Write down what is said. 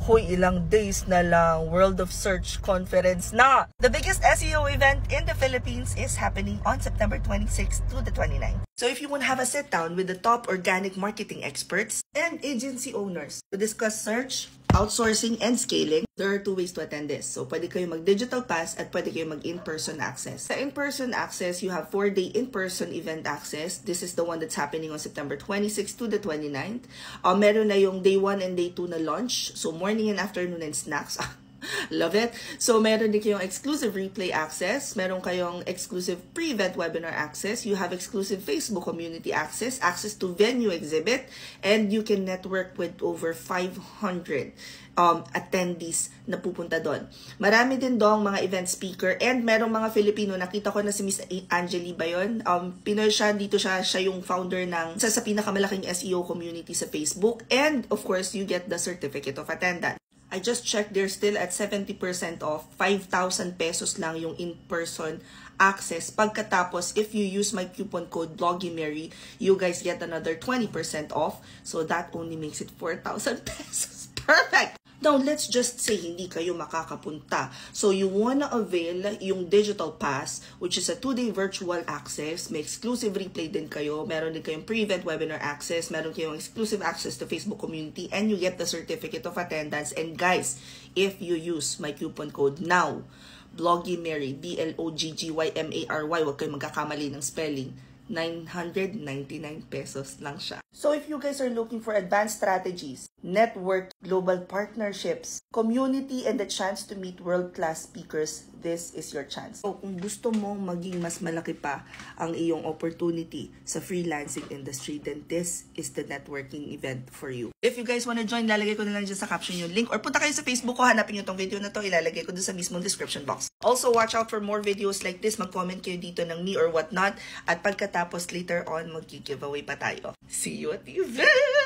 Hoy, ilang days na lang, World of Search Conference na! The biggest SEO event in the Philippines is happening on September 26 to the 29th. So if you want to have a sit-down with the top organic marketing experts and agency owners to discuss search, outsourcing, and scaling, there are two ways to attend this. So pwede kayo mag-digital pass at pwede kayo mag-in-person access. Sa in-person access, you have 4-day in-person event access. This is the one that's happening on September 26 to the 29th. Meron na yung day 1 and day 2 na launch. So morning and afternoon and snacks. Love it. So, meron din kayong exclusive replay access. Meron kayong exclusive pre-event webinar access. You have exclusive Facebook community access, access to venue exhibit, and you can network with over 500 attendees na pupunta doon. Marami din dong mga event speaker and merong mga Filipino. Nakita ko na si Miss Angeli ba yun? Pinoy siya, dito siya yung founder ng isa sa pinakamalaking SEO community sa Facebook. And of course, you get the certificate of attendance. I just checked, they're still at 70% off. 5,000 pesos lang yung in-person access. Pagkatapos, if you use my coupon code BLOGGYMARY, you guys get another 20% off. So that only makes it 4,000 pesos. Perfect! Now, let's just say hindi kayo makakapunta. So, you wanna avail yung digital pass, which is a 2-day virtual access. May exclusive replay din kayo. Meron din kayong pre-event webinar access. Meron kayong exclusive access to Facebook community. And you get the certificate of attendance. And guys, if you use my coupon code NOW, BLOGGYMARY, BLOGGYMARY, huwag kayong magkakamali ng spelling. 999 pesos lang siya. So if you guys are looking for advanced strategies, network, global partnerships, community, and the chance to meet world-class speakers, this is your chance. So kung gusto mong maging mas malaki pa ang iyong opportunity sa freelancing industry, then this is the networking event for you. If you guys wanna join, lalagay ko na lang dyan sa caption yung link, or punta kayo sa Facebook ko, hanapin nyo tong video na to, ilalagay ko dun sa mismong description box. Also, watch out for more videos like this. Mag-comment kayo dito ng me or whatnot, at pagkatapos later on, mag-giveaway pa tayo. See you at the event!